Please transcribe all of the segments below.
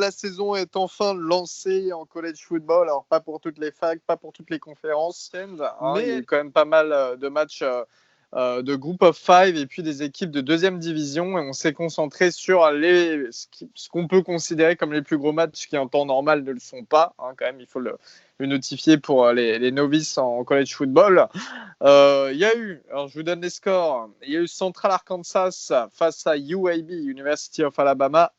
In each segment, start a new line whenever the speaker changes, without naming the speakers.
la saison est enfin lancée en college football. Alors, pas pour toutes les facs, pas pour toutes les conférences, mais il y a eu quand même pas mal de matchs de Group of Five et puis des équipes de deuxième division. Et on s'est concentré sur ce qu'on peut considérer comme les plus gros matchs qui, en temps normal, ne le sont pas. Quand même, il faut le notifier pour les novices en college football. Il y a eu, alors je vous donne les scores, il y a eu Central Arkansas face à UAB, University of Alabama,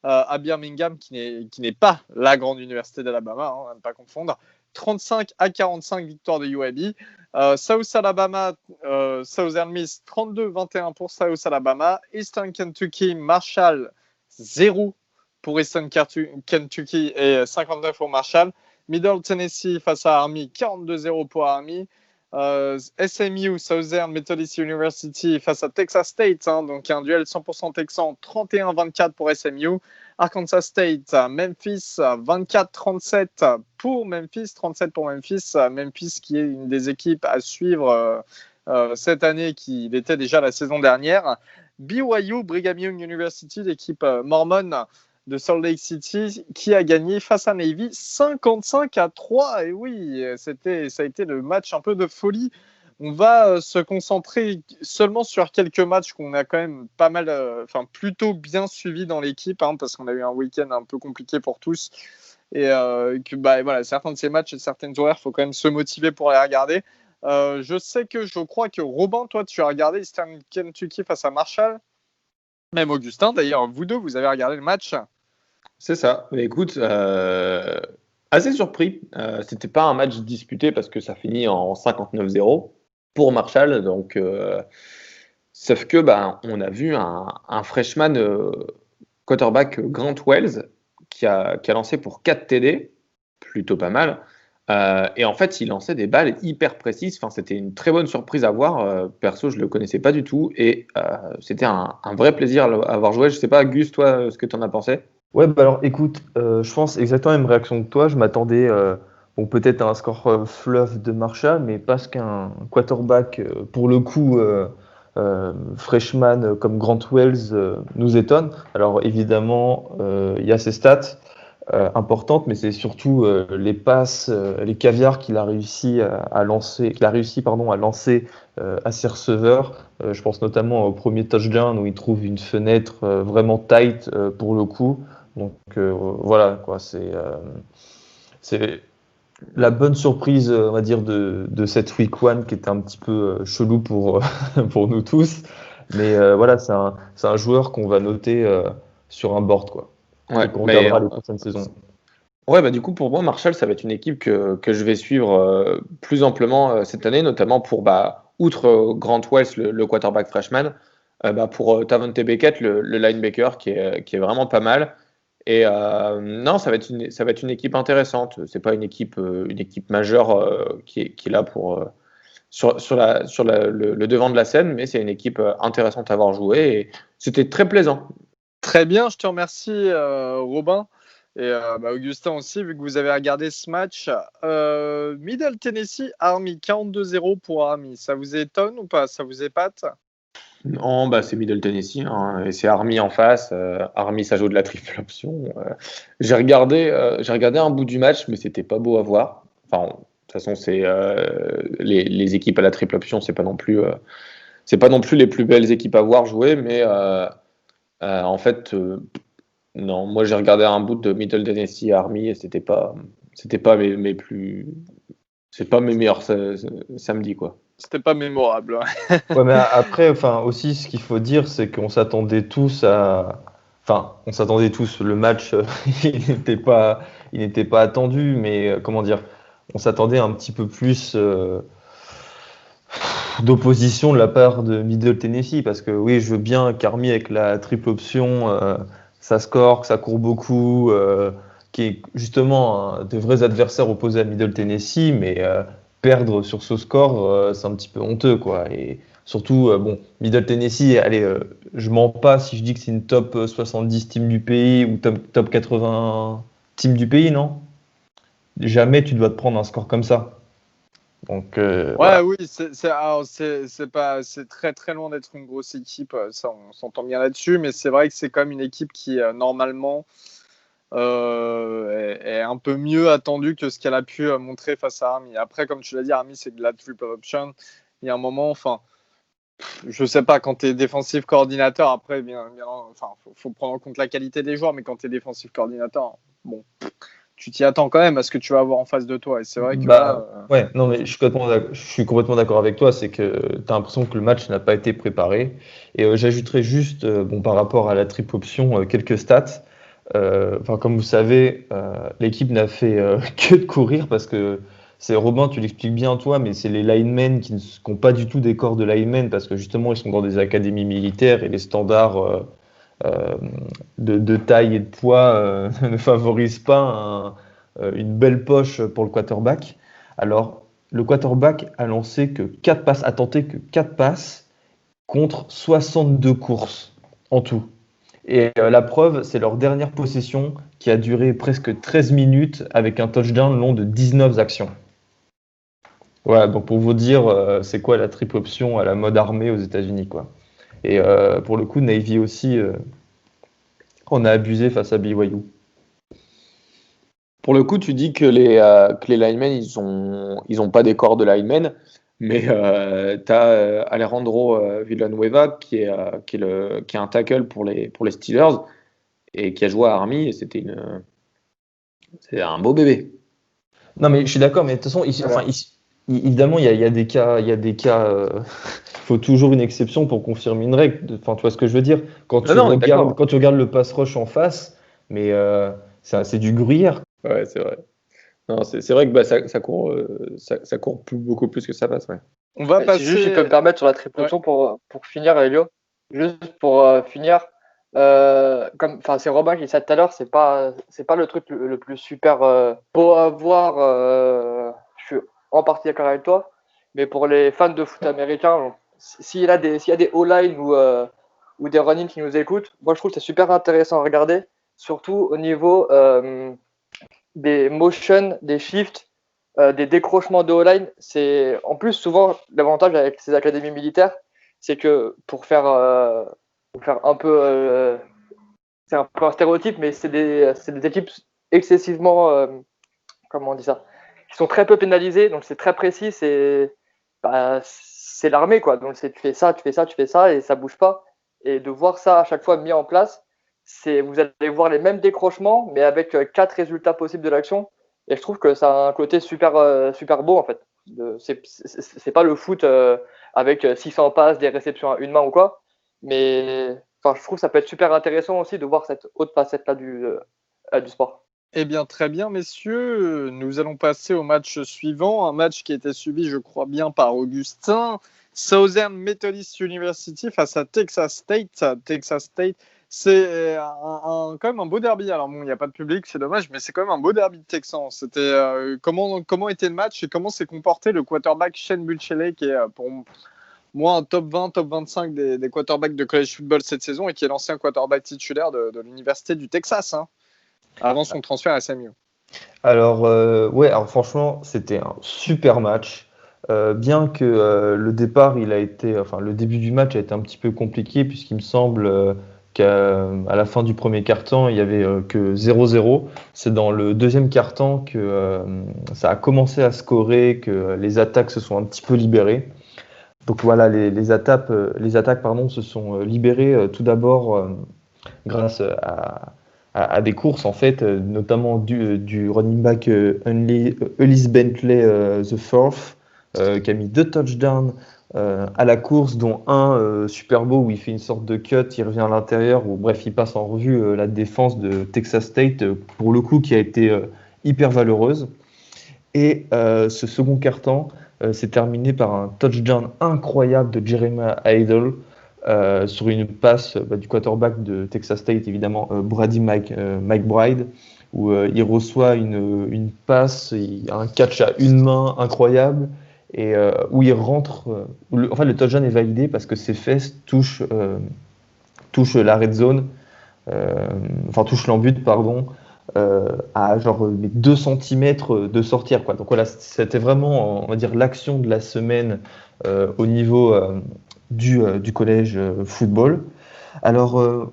à Birmingham, qui n'est pas la grande université d'Alabama, à ne pas confondre. 35-45 victoire de UAB. South Alabama, Southern Miss, 32-21 pour South Alabama. Eastern Kentucky, Marshall, 0 pour Eastern Kentucky et 59 pour Marshall. Middle Tennessee face à Army, 42-0 pour Army. SMU, Southern Methodist University face à Texas State, donc un duel 100% texan, 31-24 pour SMU. Arkansas State, Memphis, 24-37 pour Memphis, 37 pour Memphis. Memphis qui est une des équipes à suivre cette année, qui l'était déjà la saison dernière. BYU, Brigham Young University, l'équipe mormone de Salt Lake City, qui a gagné face à Navy 55-3. Et oui, ça a été le match un peu de folie. On va se concentrer seulement sur quelques matchs qu'on a quand même pas mal, plutôt bien suivis dans l'équipe, parce qu'on a eu un week-end un peu compliqué pour tous. Et voilà, certains de ces matchs et certaines horaires, il faut quand même se motiver pour les regarder. Je crois que Robin, toi, tu as regardé Eastern Kentucky face à Marshall. Même Augustin, d'ailleurs, vous deux, vous avez regardé le match.
C'est ça. Mais écoute, assez surpris. C'était pas un match disputé parce que ça finit en 59-0 pour Marshall. Donc, sauf que on a vu un freshman quarterback, Grant Wells, qui a lancé pour 4 TD, plutôt pas mal. Et en fait, il lançait des balles hyper précises. Enfin, c'était une très bonne surprise à voir. Perso, je le connaissais pas du tout. Et c'était un vrai plaisir à avoir joué. Je sais pas, Gus, toi, ce que tu en as pensé?
Ouais, alors écoute, je pense exactement la même réaction que toi. Je m'attendais peut-être à un score fluff de Marshall, mais parce qu'un quarterback, pour le coup, freshman comme Grant Wells nous étonne. Alors évidemment, il y a ses stats importantes, mais c'est surtout les passes, les caviars qu'il a réussi à lancer, à ses receveurs. Je pense notamment au premier touchdown où il trouve une fenêtre vraiment tight pour le coup. Donc voilà, quoi, c'est la bonne surprise, on va dire, de cette week 1 qui était un petit peu chelou pour, pour nous tous. Mais voilà, c'est un joueur qu'on va noter sur un board, quoi.
Ouais,
et qu'on regardera les prochaines saisons.
Ouais, du coup, pour moi, Marshall, ça va être une équipe que je vais suivre plus amplement cette année, notamment pour, outre Grant Wells, le quarterback freshman, pour Tavonte Beckett, le linebacker, qui est vraiment pas mal. Et non, ça va être une équipe intéressante. C'est pas une équipe majeure qui est là pour sur le devant de la scène, mais c'est une équipe intéressante à avoir joué et c'était très plaisant.
Très bien, je te remercie Robin et Augustin aussi, vu que vous avez regardé ce match. Middle Tennessee, Army, 42-0 pour Army. Ça vous étonne ou pas? Ça vous épate?
Non, c'est Middle Tennessee, et c'est Army en face. Army, ça joue de la triple option. J'ai regardé un bout du match, mais c'était pas beau à voir. Enfin, de toute façon, c'est les équipes à la triple option, c'est pas non plus les plus belles équipes à voir jouer, mais en fait, non. Moi, j'ai regardé un bout de Middle Tennessee Army et c'était pas mes plus, c'est pas mes meilleurs samedis, quoi.
C'était pas mémorable.
Ouais, mais après, aussi, ce qu'il faut dire, c'est qu'on s'attendait tous à. Enfin, on s'attendait tous. Le match, il n'était pas attendu, mais comment dire, on s'attendait un petit peu plus d'opposition de la part de Middle Tennessee, parce que oui, je veux bien qu'Army avec la triple option, ça score, que ça court beaucoup, qui est justement de vrais adversaires opposés à Middle Tennessee, mais perdre sur ce score, c'est un petit peu honteux, quoi. Et surtout, Middle Tennessee, allez, je mens pas si je dis que c'est une top 70 team du pays ou top 80 team du pays, non? Jamais tu dois te prendre un score comme ça. Donc, voilà.
Oui, c'est très très loin d'être une grosse équipe, ça on s'entend bien là-dessus, mais c'est vrai que c'est quand même une équipe qui normalement est un peu mieux attendue que ce qu'elle a pu montrer face à Army. Après, comme tu l'as dit, Army, c'est de la triple option. Il y a un moment, enfin, je sais pas, quand tu es défensif coordinateur, après, faut prendre en compte la qualité des joueurs, mais quand tu es défensif coordinateur, bon, tu t'y attends quand même à ce que tu vas avoir en face de toi. Et c'est vrai que
ouais, non, mais je suis complètement d'accord avec toi. C'est que tu as l'impression que le match n'a pas été préparé. Et j'ajouterais juste, par rapport à la triple option, quelques stats. Comme vous savez, l'équipe n'a fait que de courir parce que c'est Robin, tu l'expliques bien toi, mais c'est les linemen qui n'ont pas du tout des corps de linemen parce que justement ils sont dans des académies militaires et les standards de taille et de poids ne favorisent pas une belle poche pour le quarterback. Alors le quarterback a lancé que 4 passes, a tenté que 4 passes contre 62 courses en tout. Et la preuve, c'est leur dernière possession qui a duré presque 13 minutes avec un touchdown long de 19 actions. Voilà, donc pour vous dire, c'est quoi la triple option à la mode armée aux États-Unis, quoi. Et pour le coup, Navy aussi, on a abusé face à BYU.
Pour le coup, tu dis que les linemen, ils ont pas des corps de linemen, mais tu as Alejandro Villanueva qui est un tackle pour les Steelers et qui a joué à Army et c'est un beau bébé.
Non, mais je suis d'accord, mais de toute façon, évidemment, il y a des cas, il faut toujours une exception pour confirmer une règle. Enfin, tu vois ce que je veux dire? Quand tu regardes le pass rush en face, mais c'est du gruyère.
Ouais, c'est vrai. Non, c'est vrai que ça court beaucoup plus que ça passe. Ouais.
On va passer. Si juste je peux me permettre sur la triple option pour finir, Elio. Juste pour finir, c'est Robin qui disait tout à l'heure, c'est pas le truc le plus super pour avoir. Je suis en partie d'accord avec toi, mais pour les fans de foot américain, s'il y a des O-line ou des run-in qui nous écoutent, moi je trouve que c'est super intéressant à regarder, surtout au niveau des motions, des shifts, des décrochements de O-line. C'est en plus souvent l'avantage avec ces académies militaires, c'est que pour faire un peu, c'est un peu un stéréotype, mais c'est des équipes excessivement, comment on dit ça, qui sont très peu pénalisées, donc c'est très précis, c'est l'armée, quoi. Donc tu fais ça, et ça bouge pas. Et de voir ça à chaque fois mis en place, vous allez voir les mêmes décrochements, mais avec 4 résultats possibles de l'action. Et je trouve que ça a un côté super beau, en fait. C'est pas le foot avec 600 passes, des réceptions à une main ou quoi. Mais je trouve que ça peut être super intéressant aussi de voir cette autre facette-là du sport.
Eh bien, très bien, messieurs. Nous allons passer au match suivant. Un match qui a été suivi, je crois bien, par Augustin. Southern Methodist University face à Texas State. Texas State, c'est quand même un beau derby. Alors, bon, il n'y a pas de public, c'est dommage, mais c'est quand même un beau derby de Texans. C'était, comment était le match et comment s'est comporté le quarterback Shane Buechele, qui est pour moi un top 20, top 25 des quarterbacks de college football cette saison et qui est l'ancien quarterback titulaire de l'université du Texas, avant son transfert à SMU.
Alors, franchement, c'était un super match. Bien que le début du match a été un petit peu compliqué, puisqu'il me semble qu'à la fin du premier quart-temps, il n'y avait que 0-0. C'est dans le deuxième quart-temps que ça a commencé à scorer, que les attaques se sont un petit peu libérées. Donc voilà, les attaques se sont libérées tout d'abord grâce à des courses, en fait, notamment du running back Ellis Bentley the Fourth, qui a mis 2 touchdowns à la course, dont un super beau où il fait une sorte de cut, il revient à l'intérieur, ou bref, il passe en revue la défense de Texas State, pour le coup, qui a été hyper valeureuse. Et ce second quart-temps s'est terminé par un touchdown incroyable de Jeremiah Idle, sur une passe du quarterback de Texas State, évidemment, Brady McBride, où il reçoit une passe, un catch à une main incroyable, et où il rentre. Le touchdown est validé parce que ses fesses touchent la red zone, touchent l'embut, pardon, à genre 2 cm de sortir, quoi. Donc voilà, c'était vraiment, on va dire, l'action de la semaine au niveau du collège football. Alors,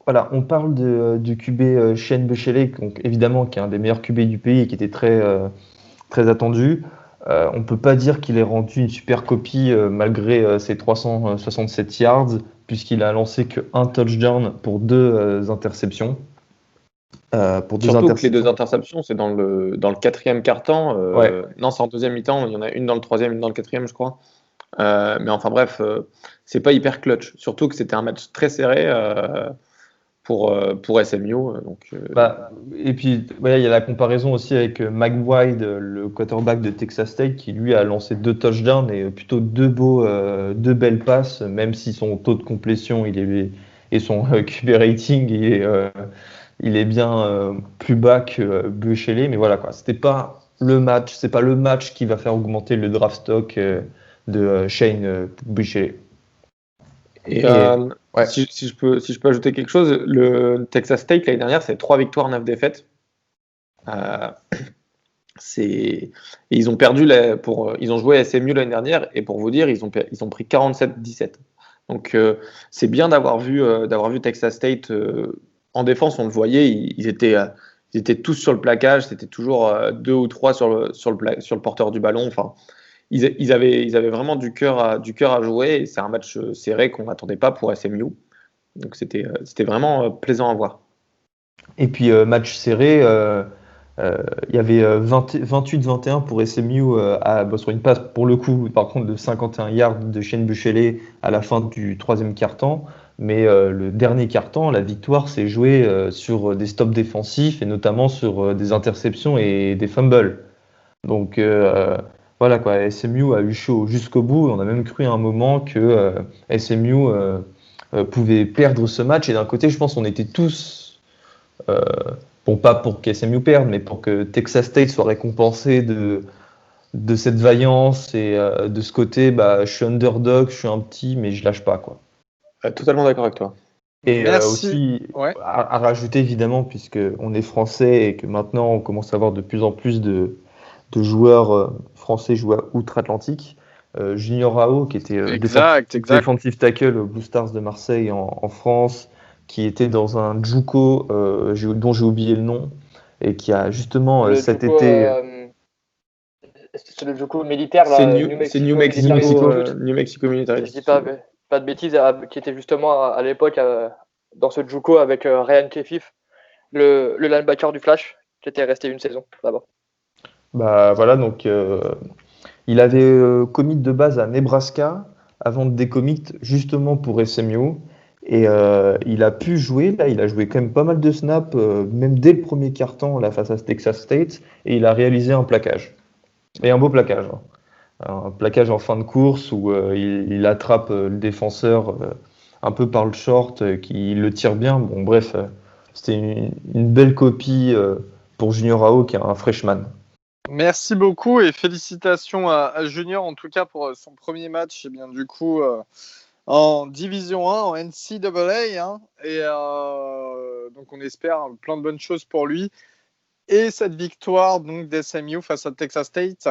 Voilà, on parle du QB Shane Buechele, donc évidemment qui est un des meilleurs QB du pays et qui était très attendu. On ne peut pas dire qu'il ait rendu une super copie malgré ses 367 yards, puisqu'il a lancé qu'un touchdown pour deux interceptions.
Surtout que les 2 interceptions, c'est dans le 4e quart-temps.
Ouais.
Non, c'est en 2e mi-temps. Il y en a une dans le 3e, une dans le 4e, je crois. Mais enfin bref, c'est pas hyper clutch. Surtout que c'était un match très serré pour SMU.
Et puis, il y a la comparaison aussi avec McBride, le quarterback de Texas State, qui lui a lancé 2 touchdowns et plutôt 2 belles passes, même si son taux de complétion et son QB rating il est bien plus bas que Buechele. Mais voilà, quoi, c'est pas le match qui va faire augmenter le draft stock de Shane Buechele.
Ouais. Si je peux ajouter quelque chose, le Texas State l'année dernière, c'est 3 victoires, 9 défaites. Et ils ont perdu ils ont joué à SMU l'année dernière et pour vous dire, ils ont pris 47-17. Donc c'est bien d'avoir vu Texas State en défense, on le voyait, ils étaient tous sur le plaquage, c'était toujours 2 ou 3 sur le porteur du ballon. Enfin, ils avaient vraiment du cœur à jouer et c'est un match serré qu'on n'attendait pas pour SMU. Donc c'était vraiment plaisant à voir.
Et puis match serré, il y avait 28-21 pour SMU sur une passe pour le coup par contre de 51 yards de Shane Buechele à la fin du 3e quart-temps. Mais le dernier quart-temps, la victoire s'est jouée sur des stops défensifs et notamment sur des interceptions et des fumbles. Donc voilà quoi, SMU a eu chaud jusqu'au bout. On a même cru à un moment que SMU pouvait perdre ce match. Et d'un côté, je pense qu'on était tous, pas pour qu'SMU perde, mais pour que Texas State soit récompensé de cette vaillance et de ce côté, je suis underdog, je suis un petit, mais je lâche pas quoi.
Totalement d'accord avec toi.
Et aussi à rajouter évidemment, puisque on est français et que maintenant on commence à avoir de plus en plus de joueurs français jouent outre-Atlantique. Junior Rao, qui était defensive tackle au Blue Stars de Marseille en France, qui était dans un JUCO dont j'ai oublié le nom, et qui a justement cet été...
c'est le JUCO militaire, là,
c'est New Mexico Military.
Je dis pas de bêtises, qui était justement à l'époque dans ce JUCO avec Ryan Kefif, le linebacker du Flash, qui était resté une saison là-bas.
Voilà, donc il avait commit de base à Nebraska avant de décommit justement pour SMU et il a pu jouer, là il a joué quand même pas mal de snaps, même dès le premier quart-temps là, face à Texas State, et il a réalisé un plaquage, et un beau plaquage, hein. Un plaquage en fin de course où il attrape le défenseur un peu par le short, qui le tire bien. Bon bref, c'était une belle copie pour Junior Rao qui est un freshman.
Merci beaucoup et félicitations à Junior en tout cas pour son premier match, et bien du coup en Division 1, en NCAA, hein, et donc on espère plein de bonnes choses pour lui et cette victoire donc d'SMU face à Texas State.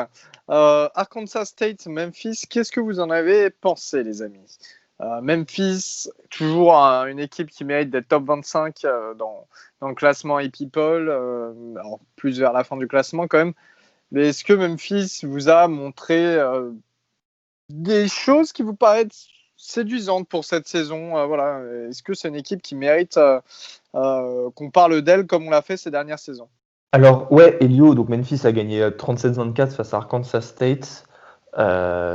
Arkansas State, Memphis, qu'est-ce que vous en avez pensé les amis? Memphis, toujours une équipe qui mérite d'être top 25 dans le classement iPeople, alors plus vers la fin du classement quand même. Mais est-ce que Memphis vous a montré des choses qui vous paraissent séduisantes pour cette saison? Voilà. Est-ce que c'est une équipe qui mérite qu'on parle d'elle comme on l'a fait ces dernières saisons?
Alors, ouais, Elio, donc Memphis a gagné 37-24 face à Arkansas State.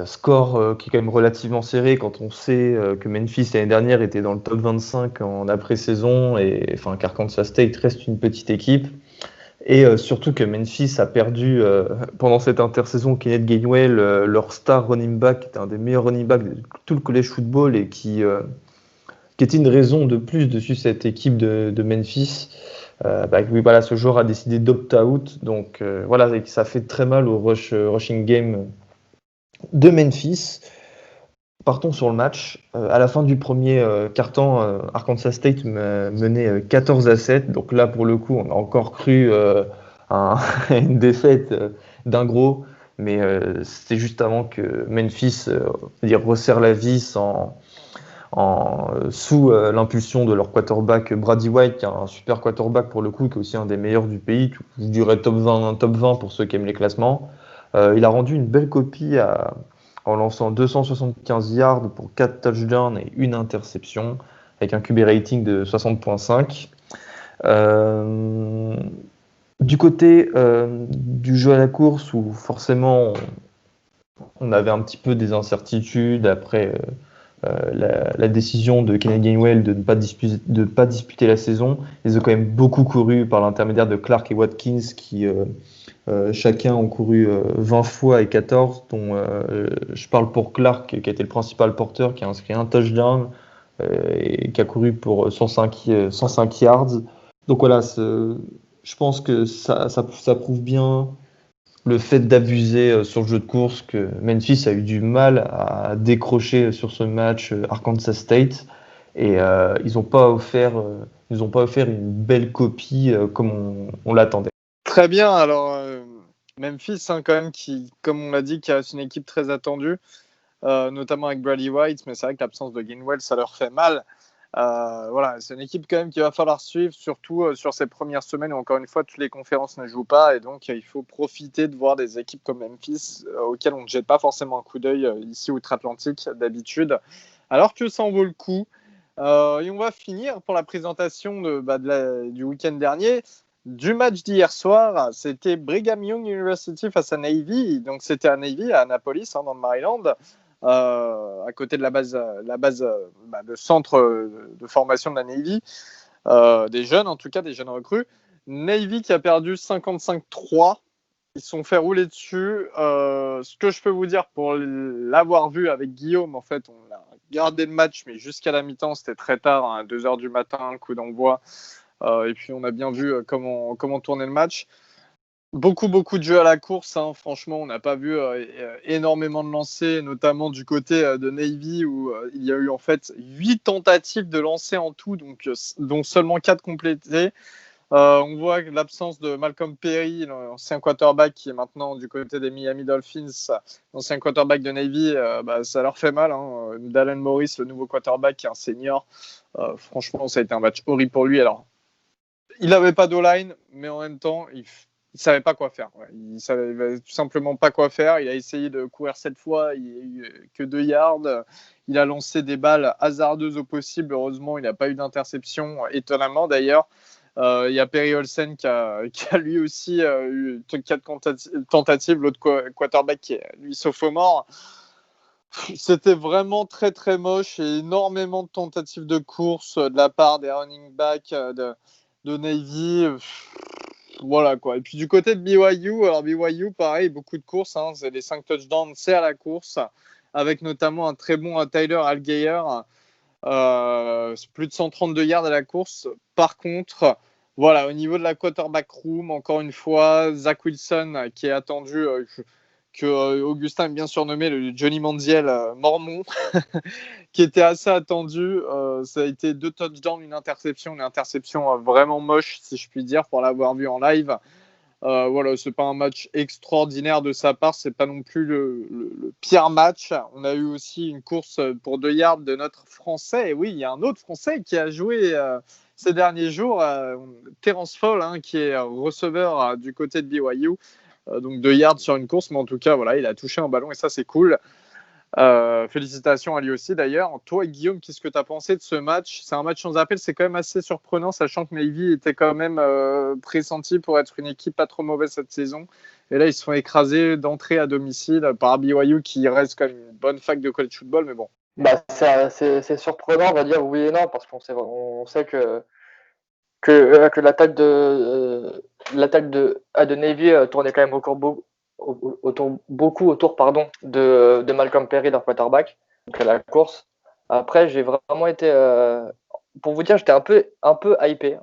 Score qui est quand même relativement serré quand on sait que Memphis l'année dernière était dans le top 25 en après-saison et qu'Arkansas State reste une petite équipe. Et surtout que Memphis a perdu pendant cette intersaison Kenneth Gainwell, leur star running back, qui était un des meilleurs running backs de tout le college football et qui était une raison de plus dessus cette équipe de Memphis. Ce joueur a décidé d'opt-out, donc ça fait très mal au rushing game de Memphis. Partons sur le match. À la fin du premier quart-temps, Arkansas State menait 14-7. Donc là, pour le coup, on a encore cru à une défaite d'un gros. Mais c'était juste avant que Memphis resserre la vis en sous l'impulsion de leur quarterback Brady White, qui est un super quarterback pour le coup, qui est aussi un des meilleurs du pays, je dirais top 20 pour ceux qui aiment les classements. Il a rendu une belle copie en lançant 275 yards pour 4 touchdowns et une interception, avec un QB rating de 60.5. Du côté du jeu à la course, où forcément on avait un petit peu des incertitudes après la décision de Kenny Gainwell de ne pas disputer la saison. Ils ont quand même beaucoup couru par l'intermédiaire de Clark et Watkins qui chacun ont couru 20 fois et 14, dont je parle pour Clark qui a été le principal porteur, qui a inscrit un touchdown et qui a couru pour 105 yards. Donc voilà, je pense que ça prouve bien le fait d'abuser sur le jeu de course, que Memphis a eu du mal à décrocher sur ce match Arkansas State, et ils n'ont pas offert une belle copie comme on l'attendait.
Très bien, alors Memphis quand même, qui, comme on l'a dit, qui reste une équipe très attendue, notamment avec Brady White, mais c'est vrai que l'absence de Gainwell, ça leur fait mal. Voilà, c'est une équipe quand même qu'il va falloir suivre, surtout sur ces premières semaines où encore une fois toutes les conférences ne jouent pas, et donc il faut profiter de voir des équipes comme Memphis auxquelles on ne jette pas forcément un coup d'œil ici outre-Atlantique d'habitude, alors que ça en vaut le coup. Et on va finir pour la présentation du week-end dernier. Du match d'hier soir, c'était Brigham Young University face à Navy, donc c'était à Navy, à Annapolis, dans le Maryland. À côté de la base de centre de formation de la Navy, des jeunes, en tout cas des jeunes recrues. Navy qui a perdu 55-3, ils se sont fait rouler dessus. Ce que je peux vous dire pour l'avoir vu avec Guillaume, en fait, on a regardé le match, mais jusqu'à la mi-temps, c'était très tard, à 2h du matin, coup d'envoi, et puis on a bien vu comment tourner le match. Beaucoup de jeux à la course, hein. Franchement, on n'a pas vu énormément de lancers, notamment du côté de Navy, où il y a eu en fait 8 tentatives de lancer en tout, donc, dont seulement 4 complétées. On voit l'absence de Malcolm Perry, l'ancien quarterback qui est maintenant du côté des Miami Dolphins, l'ancien quarterback de Navy, ça leur fait mal, hein. Dallin Morris, le nouveau quarterback, qui est un senior, franchement, ça a été un match horrible pour lui. Alors, il n'avait pas d'O-line, mais en même temps, il savait pas quoi faire. Ouais. Il savait tout simplement pas quoi faire. Il a essayé de courir 7 fois, il n'y a eu que 2 yards. Il a lancé des balles hasardeuses au possible. Heureusement, il n'a pas eu d'interception, étonnamment d'ailleurs. Il y a Perry Olsen qui a lui aussi eu 4 tentatives. L'autre quarterback qui est lui sophomore. C'était vraiment très très moche et énormément de tentatives de course de la part des running backs de Navy. Voilà quoi. Et puis du côté de BYU, alors BYU, pareil, beaucoup de courses, hein. C'est les 5 touchdowns, c'est à la course, avec notamment un très bon Tyler Allgeier, plus de 132 yards à la course. Par contre, voilà, au niveau de la quarterback room, encore une fois, Zach Wilson qui est attendu, que Augustin aime bien surnommer le Johnny Manziel mormon, qui était assez attendu. Ça a été 2 touchdowns, une interception vraiment moche, si je puis dire, pour l'avoir vu en live. Voilà, c'est pas un match extraordinaire de sa part, c'est pas non plus le pire match. On a eu aussi une course pour 2 yards de notre Français. Et oui, il y a un autre Français qui a joué ces derniers jours, Terence Fall, hein, qui est receveur du côté de BYU. Donc 2 yards sur une course, mais en tout cas, voilà, il a touché un ballon et ça, c'est cool. Félicitations à lui aussi d'ailleurs. Toi, Guillaume, qu'est-ce que tu as pensé de ce match? C'est un match sans appel, c'est quand même assez surprenant, sachant que Navy était quand même pressenti pour être une équipe pas trop mauvaise cette saison. Et là, ils se font écraser d'entrée à domicile par BYU, qui reste quand même une bonne fac de college football, mais bon.
C'est surprenant, on va dire oui et non, parce qu'on sait que l'attaque de Navy tournait quand même encore beaucoup autour de Malcolm Perry, leur quarterback, donc à la course. Après, j'ai vraiment été, pour vous dire, j'étais un peu hypé,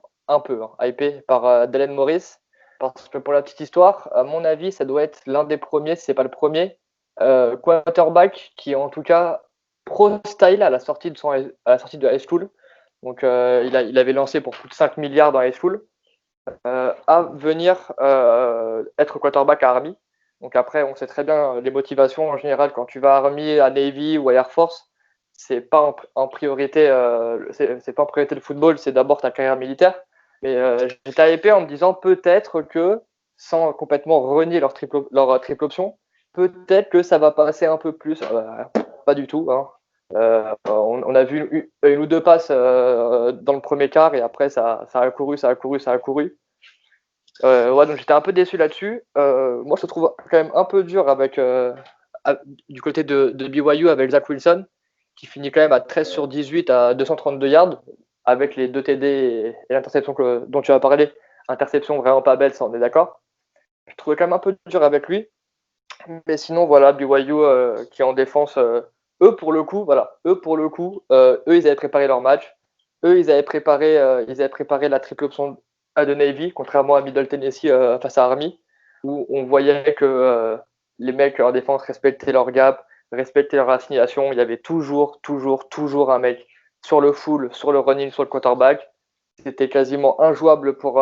hypé par Dallin Morris, parce que pour la petite histoire, à mon avis, ça doit être l'un des premiers, si c'est pas le premier, quarterback qui est en tout cas pro style à la sortie de high school. Donc, il avait lancé pour plus de 5 milliards dans high school, à venir être quarterback à Army. Donc après, on sait très bien les motivations en général quand tu vas à Army, à Navy ou à Air Force, c'est pas en priorité, c'est pas en priorité le football, c'est d'abord ta carrière militaire. Mais j'étais hypé en me disant peut-être que, sans complètement renier leur triple option, peut-être que ça va passer un peu plus. Pas du tout. Hein. On a vu une ou deux passes dans le premier quart et après ça a couru. Ouais, donc j'étais un peu déçu là-dessus. Moi, je te trouve quand même un peu dur avec du côté de BYU avec Zach Wilson, qui finit quand même à 13 sur 18 à 232 yards, avec les 2 TD et l'interception dont tu as parlé. Interception vraiment pas belle, ça on est d'accord. Je trouvais quand même un peu dur avec lui. Mais sinon, voilà, BYU qui est en défense, eux pour le coup, eux ils avaient préparé leur match. Eux ils avaient préparé la triple option de Navy, contrairement à Middle Tennessee face à Army, où on voyait que les mecs en défense respectaient leur gap, respectaient leur assignation. Il y avait toujours un mec sur le full, sur le running, sur le quarterback. C'était quasiment injouable pour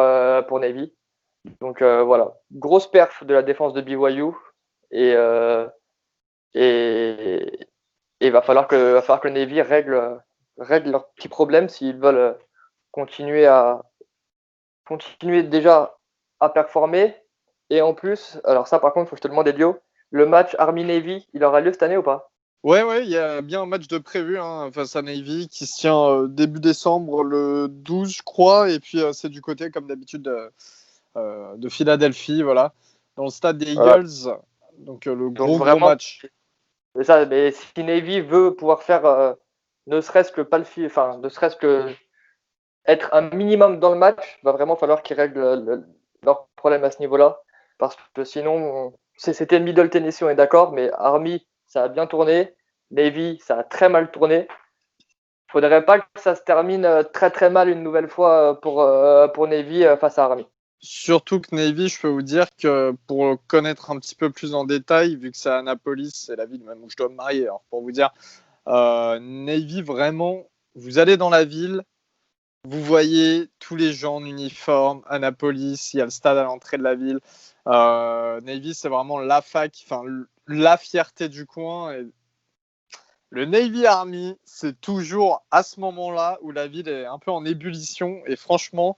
Navy. Donc voilà, grosse perf de la défense de BYU. Et il va falloir que Navy règle leurs petits problèmes s'ils veulent continuer déjà à performer. Et en plus, alors ça par contre, il faut que je te demande, Elio, le match Army-Navy, il aura lieu cette année ou pas?
Ouais, il y a bien un match de prévu face à Navy qui se tient début décembre, le 12, je crois. Et puis, c'est du côté, comme d'habitude, de Philadelphie, voilà, dans le stade des Eagles. Donc, le gros match.
C'est ça, mais si Navy veut pouvoir faire ne serait-ce que être un minimum dans le match, va vraiment falloir qu'ils règlent leurs problèmes à ce niveau-là. Parce que sinon, c'était Middle Tennessee, on est d'accord, mais Army, ça a bien tourné. Navy, ça a très mal tourné. Il ne faudrait pas que ça se termine très très mal une nouvelle fois pour Navy face à Army.
Surtout que Navy, je peux vous dire que pour connaître un petit peu plus en détail, vu que c'est à Annapolis, c'est la ville même où je dois me marier, alors pour vous dire, Navy, vraiment, vous allez dans la ville, vous voyez tous les gens en uniforme, Annapolis, il y a le stade à l'entrée de la ville. Navy, c'est vraiment la fac, la fierté du coin. Et le Navy Army, c'est toujours à ce moment-là où la ville est un peu en ébullition. Et franchement,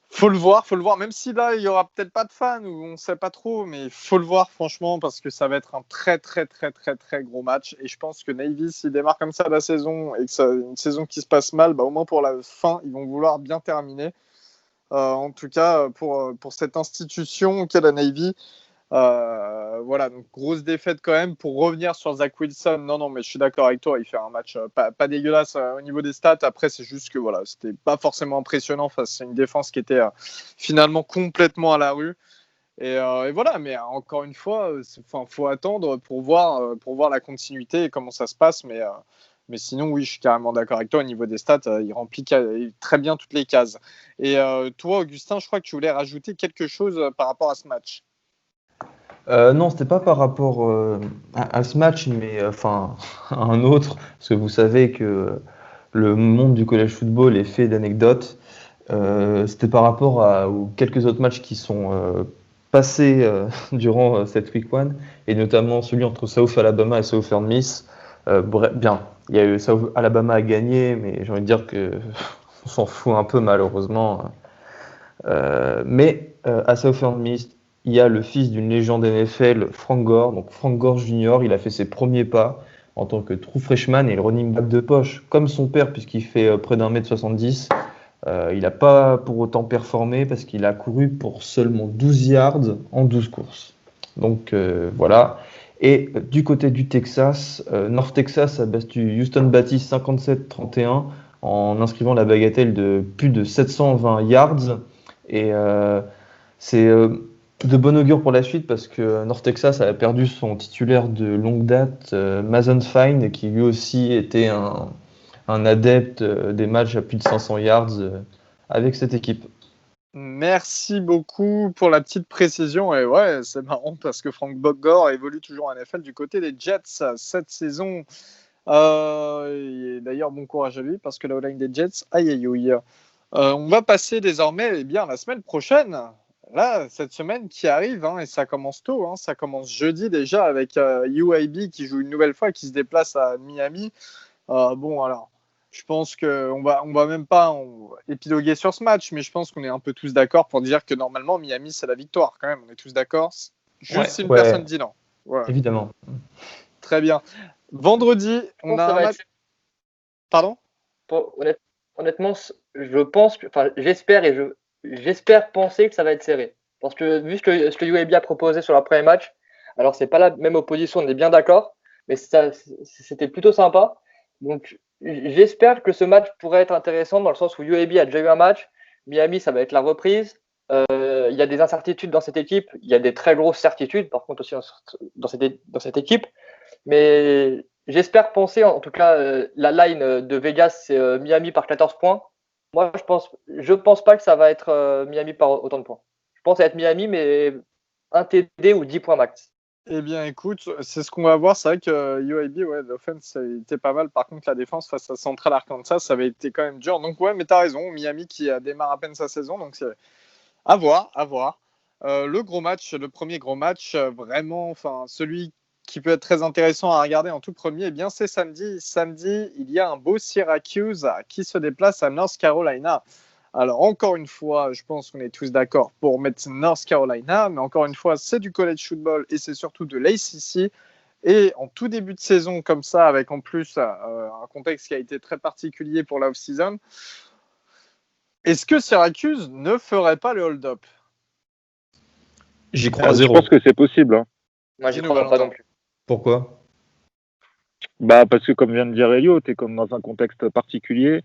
faut le voir, même si là, il y aura peut-être pas de fans ou on sait pas trop, mais faut le voir franchement parce que ça va être un très, très, très, très, très gros match. Et je pense que Navy, s'il démarre comme ça la saison et que c'est une saison qui se passe mal, au moins pour la fin, ils vont vouloir bien terminer. En tout cas, pour cette institution qu'est la Navy. Voilà, donc grosse défaite quand même. Pour revenir sur Zach Wilson, non, mais je suis d'accord avec toi, il fait un match pas dégueulasse au niveau des stats. Après, c'est juste que voilà, c'était pas forcément impressionnant face à une défense qui était finalement complètement à la rue. Et voilà, mais encore une fois, faut attendre pour voir la continuité et comment ça se passe. Mais sinon, oui, je suis carrément d'accord avec toi. Au niveau des stats, il remplit très bien toutes les cases. Et toi, Augustin, je crois que tu voulais rajouter quelque chose par rapport à ce match.
Non, c'était pas par rapport à ce match, mais à un autre, parce que vous savez que le monde du college football est fait d'anecdotes. C'était par rapport aux quelques autres matchs qui sont passés durant cette week 1, et notamment celui entre South Alabama et Southern Miss. Bien, il y a eu South Alabama à gagner, mais j'ai envie de dire que on s'en fout un peu malheureusement. Mais à Southern Miss, il y a le fils d'une légende NFL, Frank Gore. Donc Frank Gore Jr., il a fait ses premiers pas en tant que true freshman et le running back de poche, comme son père, puisqu'il fait près d'1m70. Il n'a pas pour autant performé parce qu'il a couru pour seulement 12 yards en 12 courses. Donc voilà. Et du côté du Texas, North Texas a battu Houston Baptist 57-31 en inscrivant la bagatelle de plus de 720 yards. Et c'est de bon augure pour la suite parce que North Texas a perdu son titulaire de longue date, Mason Fine, qui lui aussi était un adepte des matchs à plus de 500 yards avec cette équipe.
Merci beaucoup pour la petite précision. Et ouais, c'est marrant parce que Frank Gore évolue toujours en NFL du côté des Jets cette saison. Et d'ailleurs, bon courage à lui parce que la O-line des Jets, aïe. On va passer désormais à la semaine prochaine. là, cette semaine qui arrive, et ça commence tôt, ça commence jeudi déjà avec UAB qui joue une nouvelle fois, qui se déplace à Miami. Bon, alors, je pense qu'on va même pas épiloguer sur ce match, mais je pense qu'on est un peu tous d'accord pour dire que normalement, Miami, c'est la victoire quand même. On est tous d'accord. Juste si une personne dit non.
Voilà. Évidemment.
Très bien. Vendredi, on a un match. Pardon ?
Honnêtement, j'espère penser que ça va être serré. Parce que vu ce que UAB a proposé sur leur premier match, alors c'est pas la même opposition, on est bien d'accord, mais c'était plutôt sympa. Donc j'espère que ce match pourrait être intéressant dans le sens où UAB a déjà eu un match, Miami ça va être la reprise. Il y a des incertitudes dans cette équipe, il y a des très grosses certitudes par contre aussi dans cette équipe. Mais j'espère penser, en tout cas, la line de Vegas, c'est Miami par 14 points. Moi, je pense pas que ça va être Miami par autant de points. Je pense que ça va être Miami, mais 1 TD ou 10 points max.
Eh bien, écoute, c'est ce qu'on va voir. C'est vrai que UAB, l'offense, ça a été pas mal. Par contre, la défense face à Central Arkansas, ça avait été quand même dur. Donc, mais t'as raison. Miami qui démarre à peine sa saison. Donc, c'est à voir. Le premier gros match, vraiment, celui qui peut être très intéressant à regarder en tout premier, eh bien, c'est samedi. Samedi, il y a un beau Syracuse qui se déplace à North Carolina. Alors, encore une fois, je pense qu'on est tous d'accord pour mettre North Carolina, mais encore une fois, c'est du college football et c'est surtout de l'ACC. Et en tout début de saison, comme ça, avec en plus un contexte qui a été très particulier pour la off-season, est-ce que Syracuse ne ferait pas le hold-up ?
J'y crois zéro.
Je pense que c'est possible.
Moi, j'y crois pas non plus.
Pourquoi ?
Parce que comme vient de dire Elio, tu es comme dans un contexte particulier.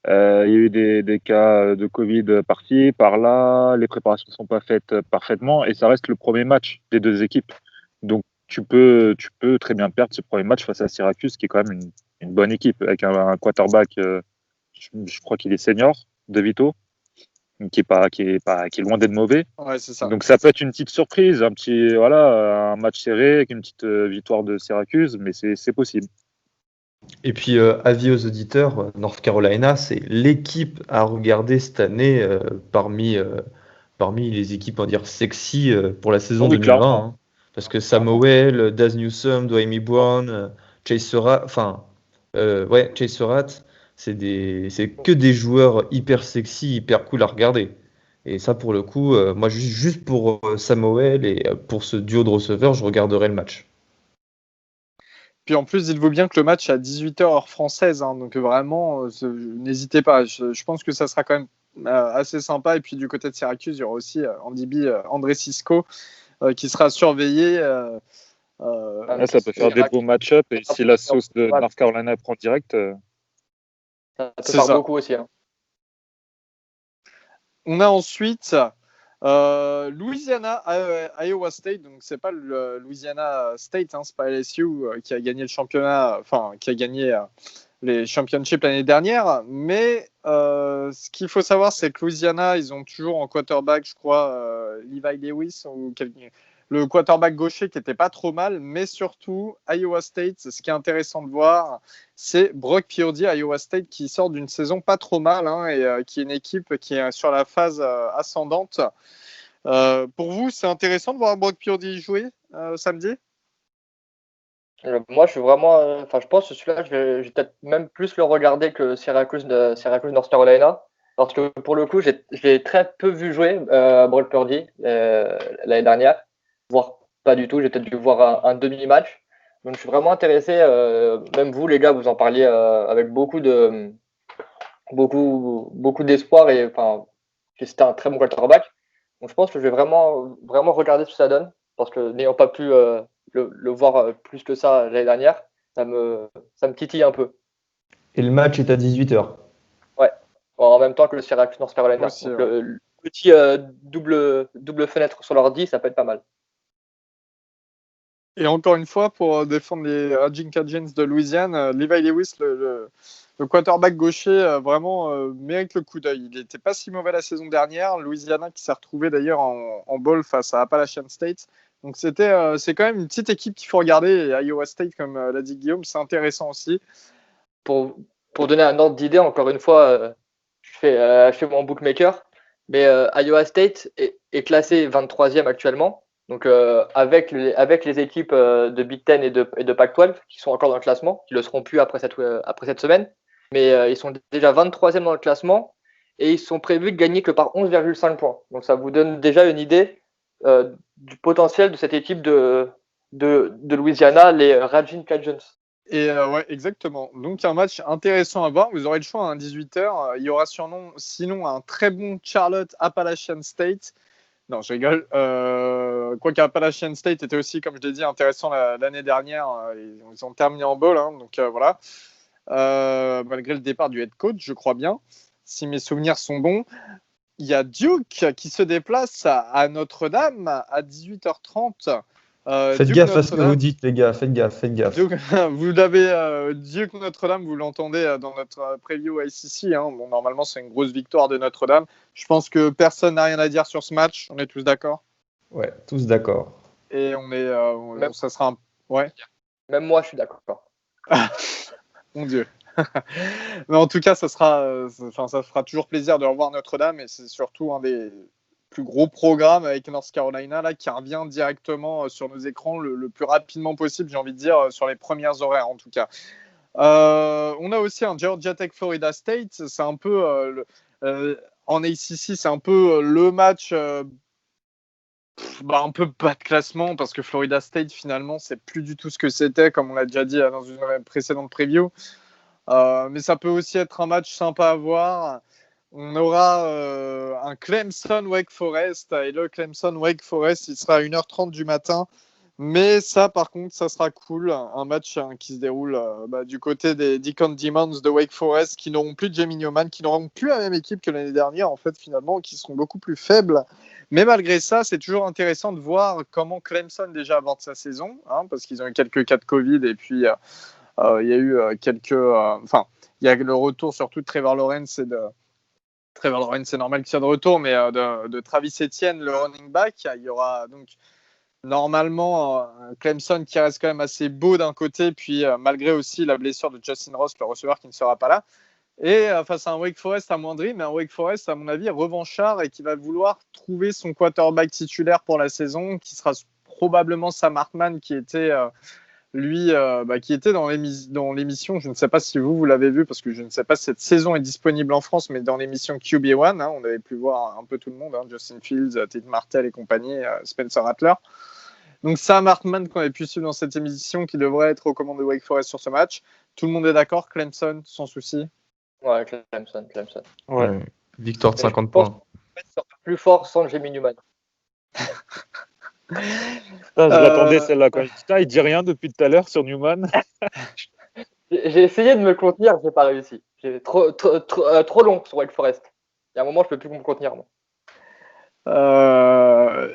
Il y a eu des cas de Covid par-ci, par-là, les préparations ne sont pas faites parfaitement et ça reste le premier match des deux équipes. Donc tu peux très bien perdre ce premier match face à Syracuse, qui est quand même une bonne équipe, avec un quarterback, je crois qu'il est senior, De Vito, qui est loin d'être mauvais.
Ouais, c'est ça.
Donc ça peut être une petite surprise, un match serré avec une petite victoire de Syracuse, mais c'est possible.
Et puis, avis aux auditeurs, North Carolina, c'est l'équipe à regarder cette année parmi les équipes, on va dire, sexy pour la saison 2020. Parce que Samuel, Daz Newsome, Dwayne Brown, Chase Surratt, c'est que des joueurs hyper sexy, hyper cool à regarder. Et ça, pour le coup, moi, juste pour Samuel et pour ce duo de receveurs, je regarderai le match.
Puis en plus, dites-vous bien que le match est à 18h heure française, donc vraiment, n'hésitez pas. Je pense que ça sera quand même assez sympa. Et puis du côté de Syracuse, il y aura aussi André Cisco qui sera surveillé.
Ça peut faire des beaux match-up. Et si la sauce de North Carolina prend direct,
ça peut faire beaucoup aussi.
On a ensuite Louisiana, Iowa State, donc c'est pas le Louisiana State, c'est pas LSU qui a gagné le championnat, qui a gagné les championships l'année dernière, mais ce qu'il faut savoir, c'est que Louisiana, ils ont toujours en quarterback, je crois, Levi Lewis, le quarterback gaucher qui était pas trop mal, mais surtout Iowa State, ce qui est intéressant de voir, c'est Brock Purdy, Iowa State, qui sort d'une saison pas trop mal et qui est une équipe qui est sur la phase ascendante. Pour vous, c'est intéressant de voir Brock Purdy jouer samedi ?
Moi, je suis vraiment. Je pense que celui-là, je vais peut-être même plus le regarder que Syracuse North Carolina. Parce que pour le coup, je l'ai très peu vu jouer, Brock Purdy, l'année dernière. Voire pas du tout. J'ai peut-être dû voir un demi-match. Donc, je suis vraiment intéressé. Même vous, les gars, vous en parliez avec beaucoup d'espoir et que c'était un très bon quarterback. Donc, je pense que je vais vraiment, vraiment regarder ce que ça donne. Parce que n'ayant pas pu le voir plus que ça l'année dernière, ça me titille un peu.
Et le match est à 18h.
Ouais, en même temps que le Syracuse North Carolina.
Aussi,
donc,
ouais.
le petit double fenêtre sur l'ordi, ça peut être pas mal.
Et encore une fois, pour défendre les Raging Cajuns de Louisiane, Levi Lewis, le quarterback gaucher, vraiment mérite le coup d'œil. Il n'était pas si mauvais la saison dernière. Louisiana qui s'est retrouvé d'ailleurs en bowl face à Appalachian State. Donc c'est quand même une petite équipe qu'il faut regarder. Et Iowa State, comme l'a dit Guillaume, c'est intéressant aussi.
Pour donner un ordre d'idée, encore une fois, je fais mon bookmaker. Mais Iowa State est classé 23e actuellement. Donc, avec les équipes de Big Ten et de Pac-12 qui sont encore dans le classement, qui ne le seront plus après cette semaine. Mais ils sont déjà 23e dans le classement et ils sont prévus de gagner que par 11,5 points. Donc, ça vous donne déjà une idée du potentiel de cette équipe de Louisiana, les Raging Cajuns.
Et ouais, exactement. Donc, un match intéressant à voir. Vous aurez le choix à 18h. Il y aura sinon un très bon Charlotte Appalachian State. Non, je rigole. Quoique Appalachian State était aussi, comme je l'ai dit, intéressant l'année dernière. Ils ont terminé en bowl. Donc, voilà. Malgré le départ du head coach, je crois bien. Si mes souvenirs sont bons. Il y a Duke qui se déplace à Notre-Dame à 18h30.
Faites
Duke
gaffe à ce que
Notre-Dame.
vous dites, les gars. Faites gaffe.
Duke, vous l'avez, Duke Notre-Dame, vous l'entendez dans notre preview ICC. Bon, normalement, c'est une grosse victoire de Notre-Dame. Je pense que personne n'a rien à dire sur ce match. On est tous d'accord?
Ouais, tous d'accord.
Et ça sera un... Ouais.
Même moi, je suis d'accord.
Mon Dieu. Mais en tout cas, ça fera toujours plaisir de revoir Notre-Dame et c'est surtout un des plus gros programmes avec North Carolina là, qui revient directement sur nos écrans le plus rapidement possible, j'ai envie de dire, sur les premières horaires en tout cas. On a aussi un Georgia Tech Florida State, c'est un peu en ACC, c'est un peu le match un peu bas de classement parce que Florida State finalement c'est plus du tout ce que c'était comme on l'a déjà dit dans une précédente preview. Mais ça peut aussi être un match sympa à voir. On aura un Clemson-Wake Forest. Et le Clemson-Wake Forest, il sera à 1h30 du matin. Mais ça, par contre, ça sera cool. Un match qui se déroule du côté des Deacon Demons de Wake Forest, qui n'auront plus de Jamie Newman, qui n'auront plus la même équipe que l'année dernière, en fait, finalement, qui seront beaucoup plus faibles. Mais malgré ça, c'est toujours intéressant de voir comment Clemson déjà aborde sa saison, parce qu'ils ont eu quelques cas de Covid et puis... il y a eu il y a le retour surtout de Trevor Lawrence Trevor Lawrence, c'est normal qu'il soit de retour, mais de Travis Etienne, le running back. Il y aura donc normalement Clemson qui reste quand même assez beau d'un côté, puis malgré aussi la blessure de Justin Ross, le receveur qui ne sera pas là. Et face à un Wake Forest amoindri, mais un Wake Forest, à mon avis, revanchard et qui va vouloir trouver son quarterback titulaire pour la saison, qui sera probablement Sam Hartman, qui était... qui était dans l'émission, je ne sais pas si vous l'avez vu, parce que je ne sais pas si cette saison est disponible en France, mais dans l'émission QB1, on avait pu voir un peu tout le monde, Justin Fields, Tate Martell et compagnie, Spencer Rattler. Donc Sam Hartman qu'on avait pu suivre dans cette émission, qui devrait être aux commandes de Wake Forest sur ce match. Tout le monde est d'accord? Clemson, sans souci?
Ouais, Clemson.
Ouais. Victoire de 50 points.
Plus fort sans Jamie Newman.
Je l'attendais celle-là quand il dit rien depuis tout à l'heure sur Newman.
J'ai essayé de me contenir, j'ai pas réussi. J'ai trop long sur Wake Forest. Il y a un moment, je peux plus me contenir. Moi.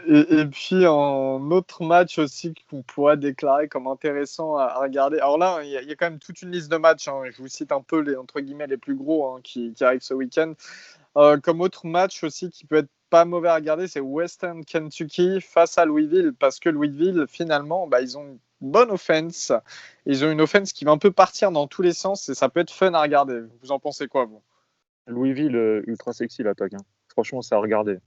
Et puis un autre match aussi qu'on pourrait déclarer comme intéressant à regarder. Alors là, il y a quand même toute une liste de matchs. Je vous cite un peu les plus gros qui arrivent ce week-end. Comme autre match aussi qui peut être pas mauvais à regarder, c'est Western Kentucky face à Louisville, parce que Louisville, finalement, ils ont une bonne offense. Ils ont une offense qui va un peu partir dans tous les sens et ça peut être fun à regarder. Vous en pensez quoi, vous?
Louisville, ultra sexy l'attaque. Franchement, c'est à regarder.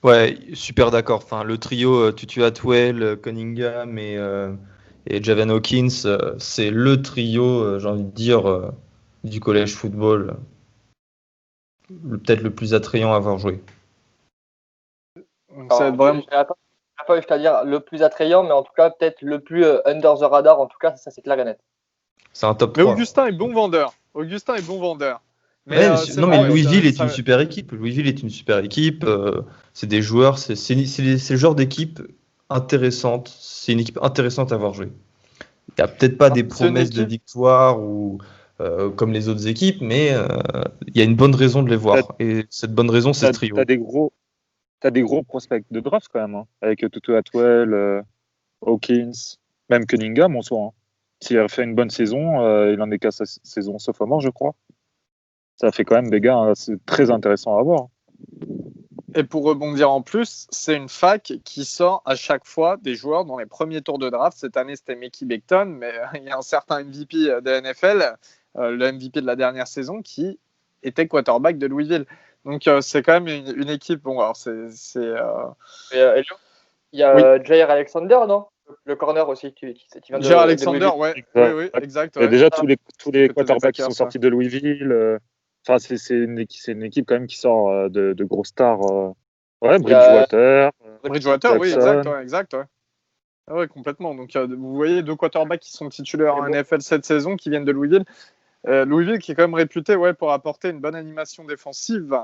Ouais, super d'accord. Enfin, le trio Tutu Atwell, Cunningham et Javan Hawkins, c'est le trio, j'ai envie de dire, du college football. Peut-être le plus attrayant à avoir joué.
Ça va être vraiment...
Je vais dire le plus attrayant, mais en tout cas, peut-être le plus under the radar. En tout cas, ça, c'est clair et net.
C'est un top
3. Mais
Augustin
est bon vendeur.
Mais Louisville est une super équipe. Louisville est une super équipe. C'est des joueurs, c'est le genre d'équipe intéressante. C'est une équipe intéressante à avoir joué. Il n'y a peut-être pas des promesses de victoire ou comme les autres équipes, mais il y a une bonne raison de les voir. Et cette bonne raison, c'est ce trio.
T'as des gros prospects de draft quand même, avec Tutu Atwell, Hawkins, même Cunningham en soi. S'il a fait une bonne saison, il en est qu'à sa saison sophomore, je crois. Ça fait quand même des gars, c'est très intéressant à voir.
Et pour rebondir en plus, c'est une fac qui sort à chaque fois des joueurs dans les premiers tours de draft. Cette année, c'était Mickey Becton, mais il y a un certain MVP de NFL, le MVP de la dernière saison, qui était quarterback de Louisville. Donc c'est quand même une équipe. Bon, alors
Elio, il y a Jair Alexander, non? Le corner aussi qui vient de
Jair Alexander, ouais.
Exact.
Oui, exact.
Et
Ouais.
déjà, tous les
Côté
quarterbacks qui
Packers,
sont sortis de Louisville, enfin, c'est une équipe quand même qui sort de grosses stars. Ouais, Bridgewater,
Bridgewater, oui,
Jackson.
exact. Ouais. Ah ouais, complètement. Donc, vous voyez 2 quarterbacks qui sont titulaires en NFL cette saison, qui viennent de Louisville. Louisville qui est quand même réputé pour apporter une bonne animation défensive.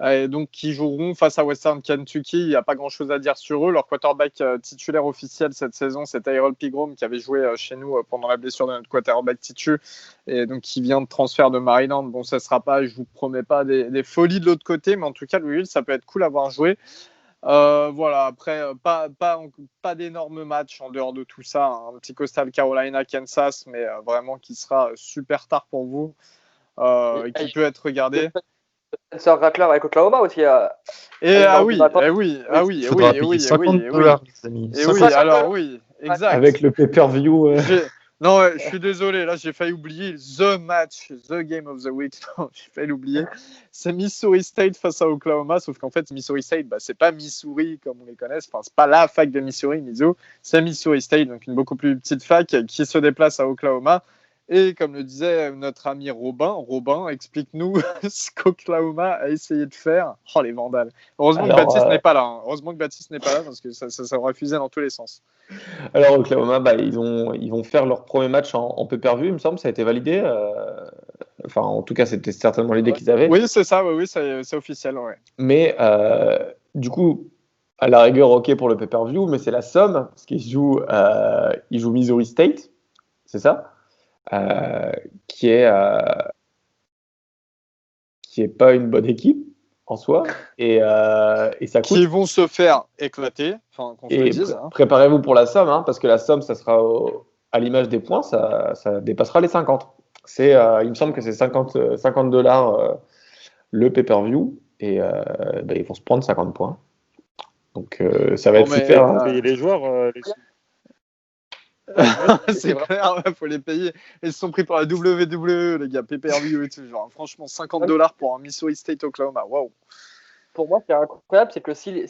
Et donc, qui joueront face à Western Kentucky. Il n'y a pas grand-chose à dire sur eux. Leur quarterback titulaire officiel cette saison, c'est Tyrell Pigrome, qui avait joué chez nous pendant la blessure de notre quarterback titu, et donc qui vient de transfert de Maryland. Bon, ça ne sera pas, je vous promets pas des folies de l'autre côté, mais en tout cas, Louisville, ça peut être cool à voir jouer. Voilà, après, pas d'énormes matchs en dehors de tout ça. Un petit Coastal Carolina, Kansas, mais vraiment qui sera super tard pour vous, et qui peut être regardé.
Spencer Rattler avec Oklahoma aussi.
Oui,
Il faudra payer $50, les amis.
Et oui, alors oui, exact.
Avec le pay-per-view.
Non, je suis désolé, là j'ai failli oublier the game of the week. Non, j'ai failli l'oublier. C'est Missouri State face à Oklahoma, sauf qu'en fait Missouri State, c'est pas Missouri comme on les connaît, enfin c'est pas la fac de Missouri, c'est Missouri State, donc une beaucoup plus petite fac qui se déplace à Oklahoma. Et comme le disait notre ami Robin, explique-nous ce qu'Oklahoma a essayé de faire. Oh, les vandales. Heureusement que Baptiste n'est pas là. Heureusement que Baptiste n'est pas là, parce que ça aurait fusé dans tous les sens.
Alors, Oklahoma, ils vont faire leur premier match en pay-per-view, il me semble, ça a été validé. Enfin, en tout cas, c'était certainement l'idée qu'ils avaient.
Oui, c'est ça, oui, c'est officiel. Ouais.
Mais du coup, à la rigueur, ok pour le pay-per-view, mais c'est la somme, parce qu'ils jouent Missouri State, c'est ça, qui est pas une bonne équipe en soi, et ça coûte.
Qui vont se faire éclater, qu'on se le dise.
Préparez-vous pour la somme, parce que la somme, ça sera à l'image des points, ça dépassera les 50. Il me semble que c'est $50 le pay-per-view, et ils vont se prendre 50 points. Donc ça va être super.
Payer les joueurs.
C'est clair, faut les payer. Ils se sont pris par la WWE, les gars, pay-per-view et tout. Genre, franchement, $50 pour un Missouri State Oklahoma. Waouh.
Pour moi, ce qui est incroyable, c'est que s'il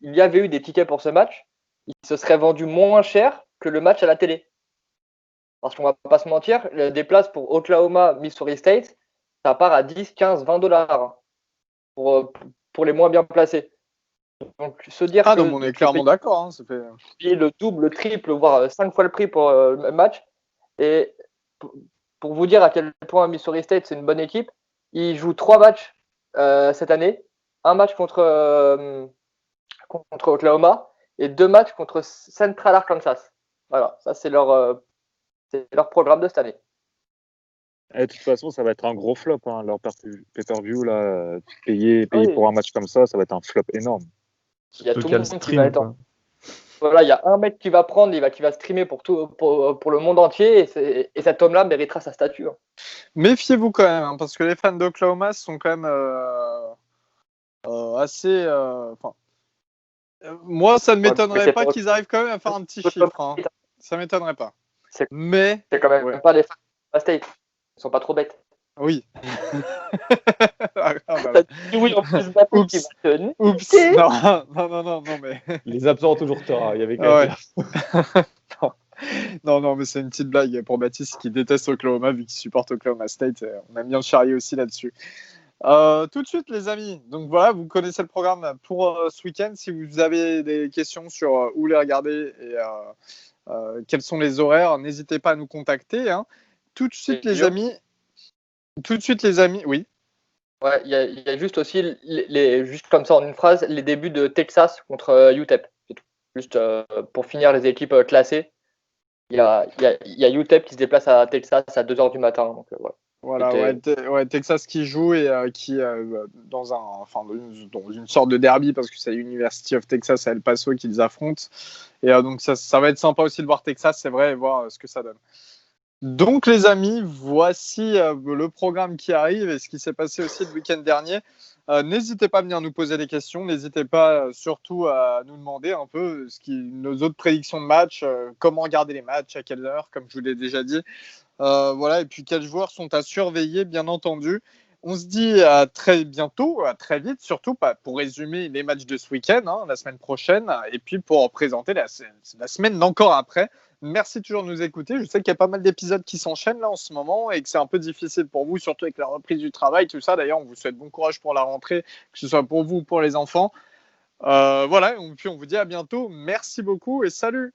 y avait eu des tickets pour ce match, il se serait vendu moins cher que le match à la télé. Parce qu'on va pas se mentir, des places pour Oklahoma, Missouri State, ça part à 10, 15, $20 pour les moins bien placés. Donc, se dire que
on est clairement d'accord.
Ça fait payer le double, le triple, voire 5 fois le prix pour le match. Et pour vous dire à quel point Missouri State, c'est une bonne équipe, ils jouent 3 matchs cette année. Un match contre Oklahoma et 2 matchs contre Central Arkansas. Voilà, ça c'est leur programme de cette année.
Et de toute façon, ça va être un gros flop, leur pay-per-view, là, payer pour un match comme ça va être un flop énorme.
Il y a tout le monde qui va être Voilà, il y a un mec qui va prendre, qui va streamer pour le monde entier, et cet homme-là méritera sa statue.
Méfiez-vous quand même, parce que les fans d'Oklahoma sont quand même assez. Moi, ça ne m'étonnerait pas qu'ils arrivent quand même à faire un petit chiffre. Ça ne m'étonnerait pas. Mais
c'est quand même pas les fans de State. Ils sont pas trop bêtes.
Oui.
Oui, en plus,
Oups. Non, mais.
Les absents ont toujours tort. Il y avait
Non, mais c'est une petite blague pour Baptiste qui déteste Oklahoma vu qu'il supporte Oklahoma State. On aime bien le charrier aussi là-dessus. Tout de suite, les amis. Donc voilà, vous connaissez le programme pour ce week-end. Si vous avez des questions sur où les regarder et quels sont les horaires, n'hésitez pas à nous contacter. Tout de suite, les amis. Oui.
Ouais, il y a juste aussi, juste comme ça en une phrase, les débuts de Texas contre UTEP. C'est tout. Juste pour finir les équipes classées. Il y a UTEP qui se déplace à Texas à 2h du matin. Donc,
voilà, Texas qui joue et qui dans une sorte de derby, parce que c'est University of Texas à El Paso qui les affrontent. Et donc ça va être sympa aussi de voir Texas, c'est vrai, et voir ce que ça donne. Donc les amis, voici le programme qui arrive et ce qui s'est passé aussi le week-end dernier. N'hésitez pas à venir nous poser des questions, n'hésitez pas surtout à nous demander un peu nos autres prédictions de match, comment regarder les matchs, à quelle heure, comme je vous l'ai déjà dit. Voilà, et puis quels joueurs sont à surveiller, bien entendu. On se dit à très bientôt, à très vite, surtout pour résumer les matchs de ce week-end, la semaine prochaine, et puis pour présenter la semaine d'encore après. Merci toujours de nous écouter. Je sais qu'il y a pas mal d'épisodes qui s'enchaînent là en ce moment et que c'est un peu difficile pour vous, surtout avec la reprise du travail, tout ça. D'ailleurs, on vous souhaite bon courage pour la rentrée, que ce soit pour vous ou pour les enfants. Voilà, puis on vous dit à bientôt. Merci beaucoup et salut!